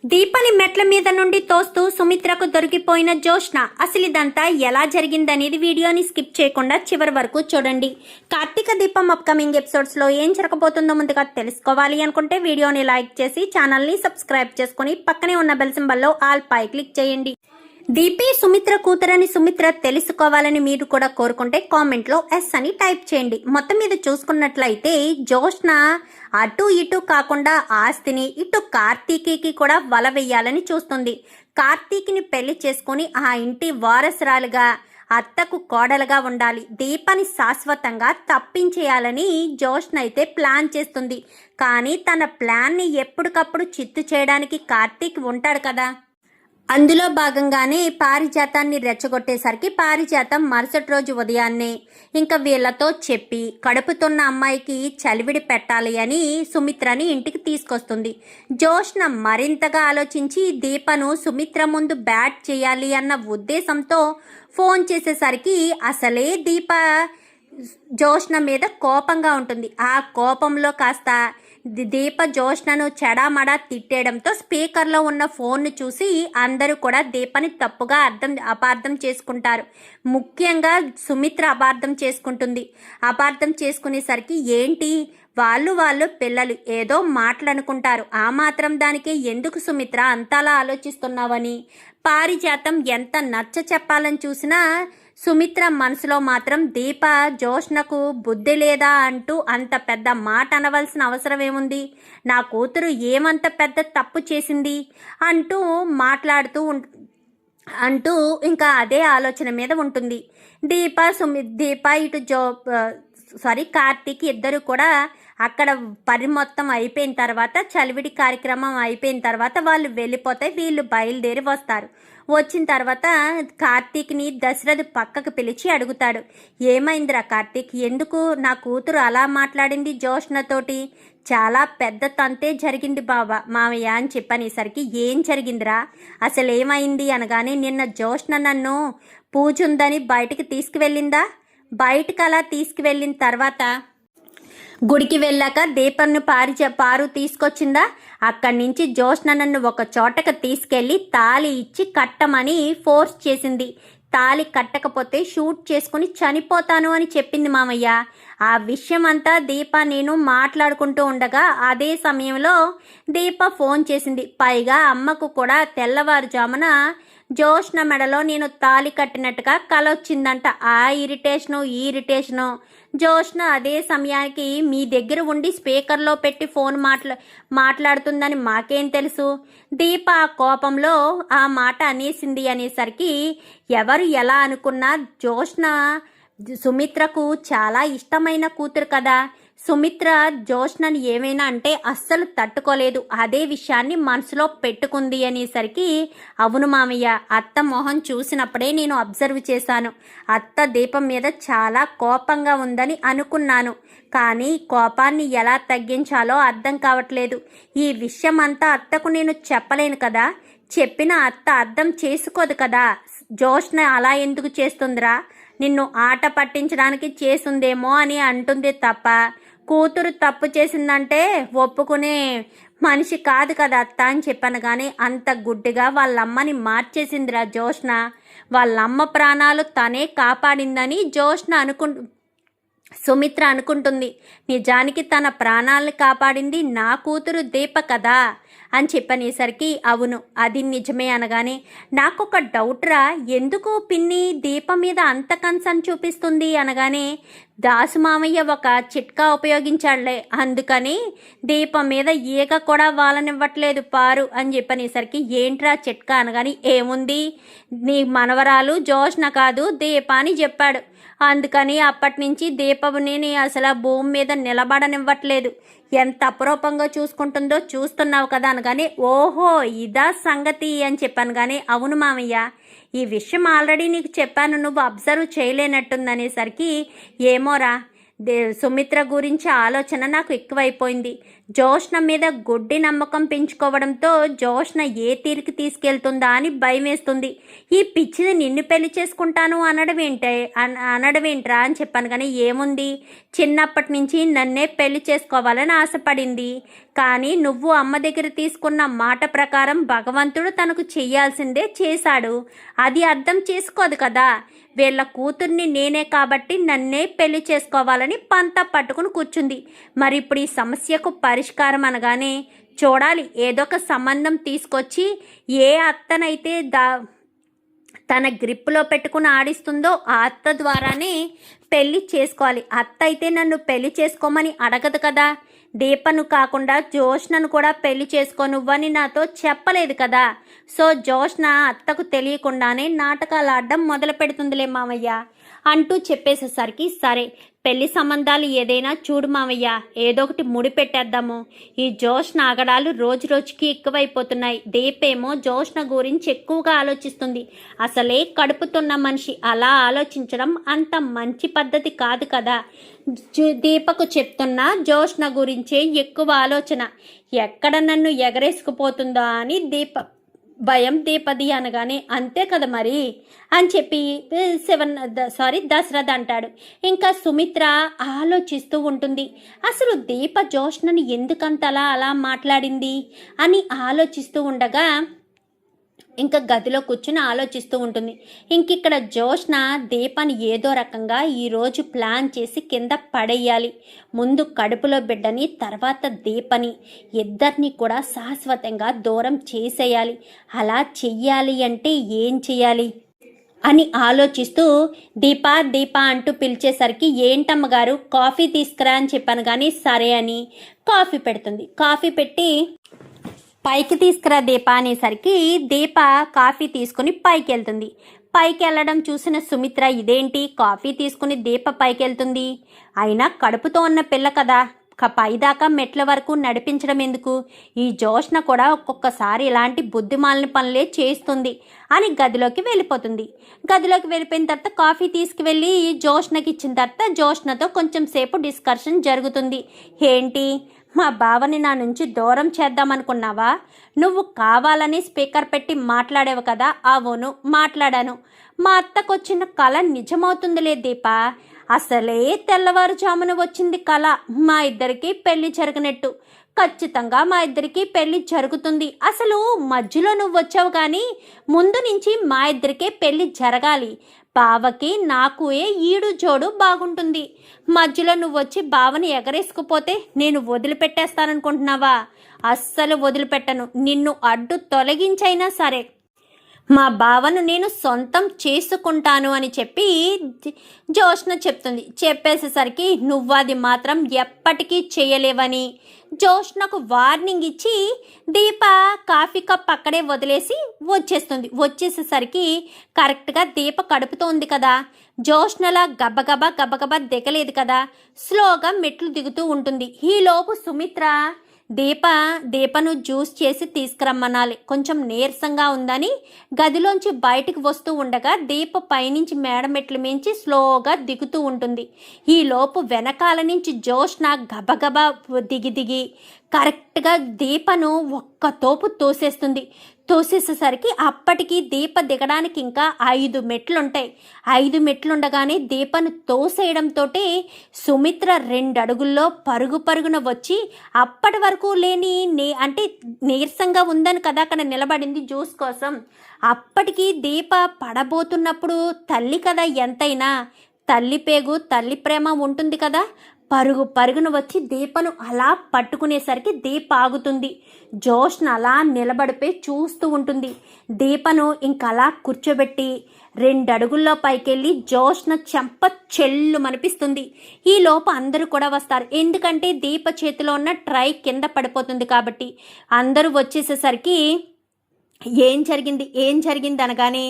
దీపని మెట్ల మీద నుండి తోస్తూ సుమిత్రకు దొరికిపోయిన జోష్న. అసలు ఇదంతా ఎలా జరిగిందనేది వీడియోని స్కిప్ చేయకుండా చివరి వరకు చూడండి. కార్తీక దీపం అప్కమింగ్ ఎపిసోడ్స్లో ఏం జరగబోతుందో ముందుగా తెలుసుకోవాలి అనుకుంటే వీడియోని లైక్ చేసి ఛానల్ని సబ్స్క్రైబ్ చేసుకుని పక్కనే ఉన్న బెల్ సింబల్లో ఆల్ పై క్లిక్ చేయండి. దీపి సుమిత్ర కూతురని సుమిత్ర తెలుసుకోవాలని మీరు కూడా కోరుకుంటే కామెంట్లో ఎస్ అని టైప్ చేయండి. మొత్తం మీద చూసుకున్నట్లయితే జోష్న అటు ఇటు కాకుండా ఆస్తిని ఇటు కార్తీకి కూడా వల వేయాలని చూస్తుంది. కార్తీక్ని పెళ్లి చేసుకుని ఆ ఇంటి వారసురాలుగా అత్తకు కోడలుగా ఉండాలి, దీపని శాశ్వతంగా తప్పించేయాలని జోష్న అయితే ప్లాన్ చేస్తుంది. కానీ తన ప్లాన్ని ఎప్పటికప్పుడు చిత్తు చేయడానికి కార్తీక్ ఉంటాడు కదా. అందులో భాగంగానే పారిజాతాన్ని రెచ్చగొట్టేసరికి పారిజాతం మరుసటి రోజు ఉదయాన్నే ఇంకా వీళ్ళతో చెప్పి కడుపుతున్న అమ్మాయికి చలివిడి పెట్టాలి అని సుమిత్రని ఇంటికి తీసుకొస్తుంది. జోష్న మరింతగా ఆలోచించి దీపను సుమిత్ర ముందు బ్యాట్ చేయాలి అన్న ఉద్దేశంతో ఫోన్ చేసేసరికి అసలే దీప జోష్న మీద కోపంగా ఉంటుంది. ఆ కోపంలో కాస్త దీప జోష్నను చెడామడా తిట్టేయడంతో స్పీకర్లో ఉన్న ఫోన్ను చూసి అందరూ కూడా దీపని తప్పుగా అపార్థం చేసుకుంటారు. ముఖ్యంగా సుమిత్ర అపార్థం చేసుకుంటుంది. అపార్థం చేసుకునేసరికి ఏంటి వాళ్ళు పిల్లలు ఏదో మాటలనుకుంటారు, ఆ మాత్రం దానికే ఎందుకు సుమిత్ర అంతలా ఆలోచిస్తున్నావని పారిజాతం ఎంత నచ్చ చెప్పాలని చూసినా సుమిత్ర మనసులో మాత్రం దీప జోష్నకు బుద్ధి లేదా అంటూ అంత పెద్ద మాట అనవలసిన అవసరం ఏముంది, నా కూతురు ఏమంత పెద్ద తప్పు చేసింది అంటూ ఇంకా అదే ఆలోచన మీద ఉంటుంది. దీప ఇటు కార్తీక్ ఇద్దరు కూడా అక్కడ పని మొత్తం అయిపోయిన తర్వాత చలివిడి కార్యక్రమం అయిపోయిన తర్వాత వాళ్ళు వెళ్ళిపోతే వీళ్ళు బయలుదేరి వస్తారు. వచ్చిన తర్వాత కార్తీక్ని దశరథ్ పక్కకు పిలిచి అడుగుతాడు, ఏమైందిరా కార్తీక్, ఎందుకు నా కూతురు అలా మాట్లాడింది జోష్నతోటి? చాలా పెద్ద తంతే జరిగింది మావయ్య అని చెప్పనేసరికి ఏం జరిగిందిరా, అసలు ఏమైంది అనగానే నిన్న జోష్న నన్ను పూజ ఉందని బయటికి తీసుకువెళ్ళిందా, బయటకు అలా తీసుకువెళ్ళిన తర్వాత గుడికి వెళ్ళాక దీపన్ను పారు తీసుకొచ్చిందా, అక్కడి నుంచి జోష్న నన్ను ఒక చోటకు తీసుకెళ్లి తాళి ఇచ్చి కట్టమని ఫోర్స్ చేసింది. తాళి కట్టకపోతే షూట్ చేసుకుని చనిపోతాను అని చెప్పింది మామయ్య. ఆ విషయం అంతా దీప నేను మాట్లాడుకుంటూ ఉండగా అదే సమయంలో దీప ఫోన్ చేసింది. పైగా అమ్మకు కూడా తెల్లవారుజామున జోష్న మెడలో నేను తాళి కట్టినట్టుగా కలొచ్చిందంట. ఆ ఈ ఇరిటేషను జోష్న అదే సమయానికి మీ దగ్గర ఉండి స్పీకర్లో పెట్టి ఫోన్ మాట్లాడుతుందని మాకేం తెలుసు, దీప కోపంలో ఆ మాట అనేసరికి ఎవరు ఎలా అనుకున్నా జోష్న సుమిత్రకు చాలా ఇష్టమైన కూతురు కదా. సుమిత్ర జోష్నని ఏమైనా అంటే అస్సలు తట్టుకోలేదు. అదే విషయాన్ని మనసులో పెట్టుకుంది అనేసరికి అవును మామయ్య, అత్త మొహం చూసినప్పుడే నేను అబ్జర్వ్ చేశాను. అత్త దీపం మీద చాలా కోపంగా ఉందని అనుకున్నాను, కానీ కోపాన్ని ఎలా తగ్గించాలో అర్థం కావట్లేదు. ఈ విషయం అంతా అత్తకు నేను చెప్పలేను కదా, చెప్పిన అత్త అర్థం చేసుకోదు కదా. జోష్న అలా ఎందుకు చేస్తుందిరా, నిన్ను ఆట పట్టించడానికి చేస్తుందేమో అని అంటుంది తప్ప కూతురు తప్పు చేసిందంటే ఒప్పుకునే మనిషి కాదు కదా అత్త అని చెప్పాను. కానీ అంత గుడ్డిగా వాళ్ళమ్మని మార్చేసిందిరా జోష్న. వాళ్ళమ్మ ప్రాణాలు తనే కాపాడిందని సుమిత్ర అనుకుంటుంది. నిజానికి తన ప్రాణాలను కాపాడింది నా కూతురు దీప కదా అని చెప్పనేసరికి అవును అది నిజమే అనగానే నాకొక డౌట్ రా, ఎందుకు పిన్ని దీప మీద అంత కన్సర్న్ చూపిస్తుంది అనగానే దాసు మామయ్య ఒక చిట్కా ఉపయోగించాడులే, అందుకని దీపం మీద ఈగ కూడా వాలనివ్వట్లేదు పారు అని చెప్పనేసరికి ఏంట్రా చిట్కా అనగాని ఏముంది, నీ మనవరాలు జోష్న కాదు దీప అని చెప్పాడు, అందుకని అప్పటి నుంచి దీపని అసలు భూమి మీద నిలబడనివ్వట్లేదు, ఎంత అపురూపంగా చూసుకుంటుందో చూస్తున్నావు కదా అనగానే ఓహో ఇదా సంగతి అని చెప్పాను. కానీ అవును మామయ్య, ఈ విషయం ఆల్రెడీ నీకు చెప్పాను, నువ్వు అబ్జర్వ్ చేయలేనట్టుందనేసరికి ఏమోరా సుమిత్ర గురించి ఆలోచన నాకు ఎక్కువైపోయింది. జోష్న మీద గుడ్డి నమ్మకం పెంచుకోవడంతో జోష్న ఏ తీరికి తీసుకెళ్తుందా అని భయం వేస్తుంది. ఈ పిచ్చిది నిన్ను పెళ్లి చేసుకుంటాను అనడమేంట్రా అని చెప్పాను. కానీ ఏముంది, చిన్నప్పటి నుంచి నన్నే పెళ్లి చేసుకోవాలని ఆశపడింది. కానీ నువ్వు అమ్మ దగ్గర తీసుకున్న మాట ప్రకారం భగవంతుడు తనకు చెయ్యాల్సిందే చేశాడు. అది అర్థం చేసుకోదు కదా. వీళ్ళ కూతుర్ని నేనే కాబట్టి నన్నే పెళ్లి చేసుకోవాలని పంత పట్టుకుని కూర్చుంది. మరి ఇప్పుడు ఈ సమస్యకు పరిష్కారం అనగానే చూడాలి, ఏదో ఒక సంబంధం తీసుకొచ్చి ఏ అత్తనైతే తన గ్రిప్లో పెట్టుకుని ఆడిస్తుందో ఆ అత్త ద్వారానే పెళ్లి చేసుకోవాలి. అత్త అయితే నన్ను పెళ్లి చేసుకోమని అడగదు కదా. దీపను కాకుండా జోష్నను కూడా పెళ్లి చేసుకోనువ్వని నాతో చెప్పలేదు కదా. సో జోష్న అత్తకు తెలియకుండానే నాటకాలు ఆడడం మొదలు పెడుతుందిలే మామయ్య అంటూ చెప్పేసేసరికి, సరే పెళ్లి సంబంధాలు ఏదైనా చూడు మామయ్య, ఏదో ఒకటి ముడి పెట్టేద్దాము. ఈ జోష్న ఆగడాలు రోజు రోజుకి ఎక్కువైపోతున్నాయి. దీపేమో జోష్న గురించి ఎక్కువగా ఆలోచిస్తుంది. అసలే కడుపుతున్న మనిషి అలా ఆలోచించడం అంత మంచి పద్ధతి కాదు కదా. దీపకు చెప్తున్నా జోష్న గురించే ఎక్కువ ఆలోచన. ఎక్కడ నన్ను ఎగరేసుకుపోతుందా అని భయం దీపది అనగానే, అంతే కదా మరి అని చెప్పి దశరథ అంటాడు. ఇంకా సుమిత్ర ఆలోచిస్తూ ఉంటుంది. అసలు దీప జోష్నని ఎందుకంతలా అలా మాట్లాడింది అని ఆలోచిస్తూ ఉండగా ఇంకా గదిలో కూర్చుని ఆలోచిస్తూ ఉంటుంది. ఇంకిక్కడ జోష్న దీపాన్ని ఏదో రకంగా ఈరోజు ప్లాన్ చేసి కింద పడేయాలి. ముందు కడుపులో బిడ్డని, తర్వాత దీపని, ఇద్దరిని కూడా శాశ్వతంగా దూరం చేసేయాలి. అలా చెయ్యాలి అంటే ఏం చెయ్యాలి అని ఆలోచిస్తూ దీప అంటూ పిలిచేసరికి, ఏంటమ్మగారు కాఫీ తీసుకురా అని చెప్పాను. కానీ సరే అని కాఫీ పెడుతుంది. కాఫీ పెట్టి పైకి తీసుకురా దీప అనేసరికి దీప కాఫీ తీసుకుని పైకి వెళ్తుంది. పైకి వెళ్ళడం చూసిన సుమిత్ర, ఇదేంటి కాఫీ తీసుకుని దీప పైకి వెళ్తుంది, అయినా కడుపుతో ఉన్న పిల్ల కదా, పైదాకా మెట్ల వరకు నడిపించడం ఎందుకు, ఈ జోష్న కూడా ఒక్కొక్కసారి ఇలాంటి బుద్ధిమాలిన పనులే చేస్తుంది అని గదిలోకి వెళ్ళిపోతుంది. గదిలోకి వెళ్ళిపోయిన తర్వాత కాఫీ తీసుకువెళ్ళి జోష్నకి ఇచ్చిన తర్వాత జోష్నతో కొంచెం సేపు డిస్కషన్ జరుగుతుంది. ఏంటి, మా బావని నా నుంచి దూరం చేద్దామనుకున్నావా? నువ్వు కావాలని స్పీకర్ పెట్టి మాట్లాడేవు కదా. అవును మాట్లాడాను. మా అత్తకొచ్చిన కళ నిజమవుతుందిలే దీప. అసలే తెల్లవారుజామున వచ్చింది కళ. మా ఇద్దరికి పెళ్లి జరగనట్టు. ఖచ్చితంగా మా ఇద్దరికి పెళ్లి జరుగుతుంది. అసలు మధ్యలో నువ్వు వచ్చావు కానీ ముందు నుంచి మా ఇద్దరికే పెళ్లి జరగాలి. బావకి నాకు ఈడు జోడు బాగుంటుంది. మధ్యలో నువ్వు వచ్చి బావని ఎగరేసుకుపోతే నేను వదిలిపెట్టేస్తాననుకుంటున్నావా? అస్సలు వదిలిపెట్టను. నిన్ను అడ్డు తొలగించైనా సరే మా బావను నేను సొంతం చేసుకుంటాను అని చెప్పి జోష్న చెప్తుంది. చెప్పేసేసరికి నువ్వు అది మాత్రం ఎప్పటికీ చేయలేవని జోష్నకు వార్నింగ్ ఇచ్చి దీప కాఫీ కప్ అక్కడే వదిలేసి వచ్చేసేసరికి కరెక్ట్గా దీప కడుపుతో ఉంది కదా. జోష్నలా గబగబా దిగలేదు కదా, స్లోగా మెట్లు దిగుతూ ఉంటుంది. ఈలోపు సుమిత్ర దీపను జ్యూస్ చేసి తీసుకురమ్మనాలి, కొంచెం నీరసంగా ఉందని గదిలోంచి బయటికి వస్తూ ఉండగా దీప పైనుంచి మేడమెట్లు మించి స్లోగా దిగుతూ ఉంటుంది. ఈలోపు వెనకాల నుంచి జోష్న గబగబా దిగి కరెక్ట్గా దీపను ఒక్క తోపు తోసేసేసరికి అప్పటికి దీప దిగడానికి ఇంకా 5 మెట్లుంటాయి. 5 మెట్లుండగానే దీపను తోసేయడంతో సుమిత్ర 2 అడుగుల్లో పరుగున వచ్చి అప్పటి వరకు లేని అంటే నీరసంగా ఉందని కదా అక్కడ నిలబడింది జ్యూస్ కోసం. అప్పటికి దీప పడబోతున్నప్పుడు తల్లి కదా, ఎంతైనా తల్లి పేగు తల్లి ప్రేమ ఉంటుంది కదా, పరుగున వచ్చి దీపను అలా పట్టుకునేసరికి దీప ఆగుతుంది. జోష్న అలా నిలబడిపోయి చూస్తూ ఉంటుంది. దీపను ఇంకలా కూర్చోబెట్టి 2 అడుగుల్లో పైకెళ్ళి జోష్న చెంప చెల్లు మనిపిస్తుంది. ఈ లోపు అందరూ కూడా వస్తారు. ఎందుకంటే దీప చేతిలో ఉన్న ట్రై కింద పడిపోతుంది కాబట్టి. అందరూ వచ్చేసేసరికి ఏం జరిగింది అనగానే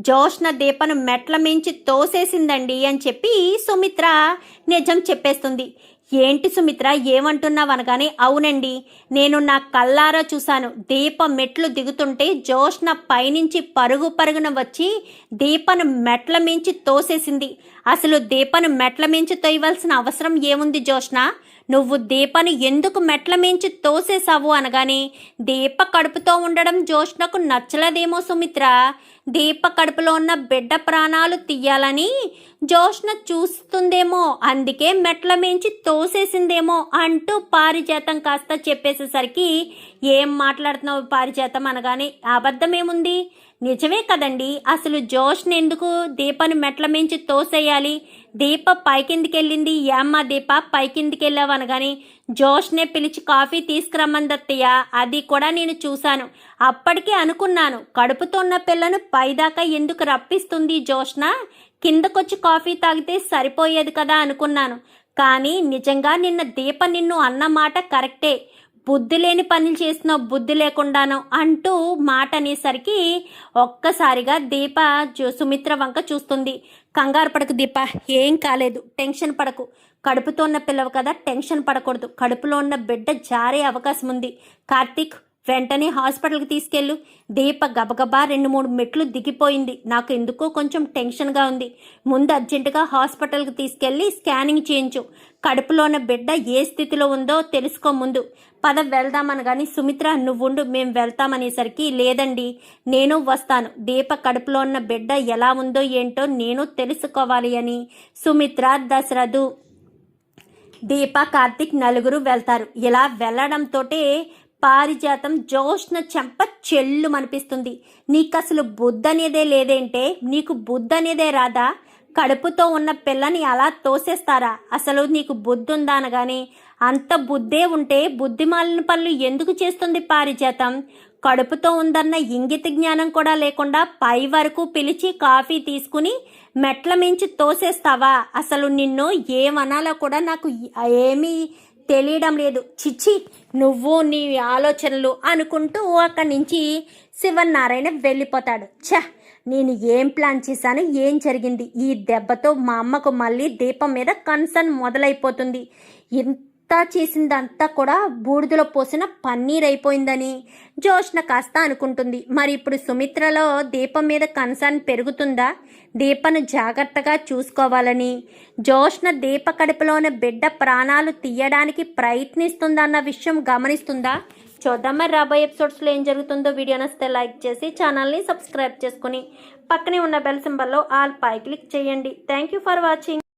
జోష్న దీపను మెట్ల మించి తోసేసిందండి అని చెప్పి సుమిత్ర నిజం చెప్పేస్తుంది. ఏంటి సుమిత్ర ఏమంటున్నావు అనగానే, అవునండి నేను నా కళ్ళారా చూశాను. దీప మెట్లు దిగుతుంటే జోష్న పైనుంచి పరుగున వచ్చి దీపను మెట్ల మించి తోసేసింది. అసలు దీపను మెట్ల మించి తోయవలసిన అవసరం ఏముంది జోష్న? నువ్వు దీపని ఎందుకు మెట్ల మించి తోసేసావు అనగానే దీప కడుపుతో ఉండడం జోష్నకు నచ్చలేదేమో సుమిత్ర. దీప కడుపులో ఉన్న బిడ్డ ప్రాణాలు తీయాలని జోష్న చూస్తుందేమో, అందుకే మెట్ల మించి తోసేసిందేమో అంటూ పారిజాతం కాస్త చెప్పేసేసరికి ఏం మాట్లాడుతున్నావు పారిజాతం అనగానే అబద్ధమేముంది, నిజమే కదండి. అసలు జోష్ని ఎందుకు దీపని మెట్ల మించి తోసేయాలి? దీప పైకిందికెళ్ళింది. ఏమ్మా దీప పైకిందికెళ్ళావు అనగాని జోష్నే పిలిచి కాఫీ తీసుకురమ్మందత్తయ్య, అది కూడా నేను చూశాను. అప్పటికే అనుకున్నాను, కడుపుతో ఉన్న పిల్లను పైదాకా ఎందుకు రప్పిస్తుంది జోష్న, కిందకొచ్చి కాఫీ తాగితే సరిపోయేది కదా అనుకున్నాను. కానీ నిజంగా నిన్న దీప నిన్ను అన్న మాట కరెక్టే, బుద్ధి లేని పనులు చేసిన బుద్ధి లేకుండాను అంటూ మాట అనేసరికి ఒక్కసారిగా దీప సుమిత్ర వంక చూస్తుంది. కంగారు పడకు దీప, ఏం కాలేదు, టెన్షన్ పడకు. కడుపుతో ఉన్న పిల్లవు కదా, టెన్షన్ పడకూడదు. కడుపులో ఉన్న బిడ్డ జారే అవకాశం ఉంది. కార్తీక్ వెంటనే హాస్పిటల్కి తీసుకెళ్ళు. దీప గబగబా 2-3 మెట్లు దిగిపోయింది. నాకు ఎందుకో కొంచెం టెన్షన్గా ఉంది. ముందు అర్జెంటుగా హాస్పిటల్కి తీసుకెళ్ళి స్కానింగ్ చేయించు. కడుపులో ఉన్న బిడ్డ ఏ స్థితిలో ఉందో తెలుసుకో ముందు. పద వెళ్దామని కానీ సుమిత్ర నువ్వుండు, మేము వెళ్తామనేసరికి లేదండి నేను వస్తాను, దీప కడుపులో ఉన్న బిడ్డ ఎలా ఉందో ఏంటో నేను తెలుసుకోవాలి అని సుమిత్ర, దశరథు, దీప, కార్తీక్ నలుగురు వెళ్తారు. ఇలా వెళ్ళడంతో పారిజాతం జోష్న చెంప చెల్లు అనిపిస్తుంది. నీకు అసలు బుద్ధి అనేదే లేదేంటే, నీకు బుద్ధి అనేదే రాదా? కడుపుతో ఉన్న పిల్లని అలా తోసేస్తారా? అసలు నీకు బుద్ధి ఉందా అనగానే అంత బుద్ధే ఉంటే బుద్ధిమాలిన పనులు ఎందుకు చేస్తుంది పారిజాతం? కడుపుతో ఉందన్న ఇంగిత జ్ఞానం కూడా లేకుండా పై వరకు పిలిచి కాఫీ తీసుకుని మెట్ల మించి తోసేస్తావా? అసలు నిన్ను ఏమనాలో కూడా నాకు ఏమీ తెలియడం లేదు. చిచ్చి, నువ్వు నీ ఆలోచనలు అనుకుంటూ అక్కడి నుంచి శివనారాయణ వెళ్ళిపోతాడు. నేను ఏం ప్లాన్ చేశాను, ఏం జరిగింది? ఈ దెబ్బతో మా అమ్మకు మళ్ళీ దీపం మీద కన్సర్న్ మొదలైపోతుంది. ఇంత చేసిందంతా కూడా బూడిదలో పోసిన పన్నీర్ అయిపోయిందని జోష్న కాస్త అనుకుంటుంది. మరి ఇప్పుడు సుమిత్రలో దీపం మీద కన్సర్న్ పెరుగుతుందా? దీపను జాగ్రత్తగా చూసుకోవాలని జోష్న దీప కడుపులోని బిడ్డ ప్రాణాలు తీయడానికి ప్రయత్నిస్తుందన్న విషయం గమనిస్తుందా? చూద్దాం మరి రాబోయే ఎపిసోడ్స్లో ఏం జరుగుతుందో. వీడియో నచ్చితే లైక్ చేసి ఛానల్ని సబ్స్క్రైబ్ చేసుకుని పక్కనే ఉన్న బెల్ సింబల్లో ఆల్ పై క్లిక్ చేయండి. Thank you for watching.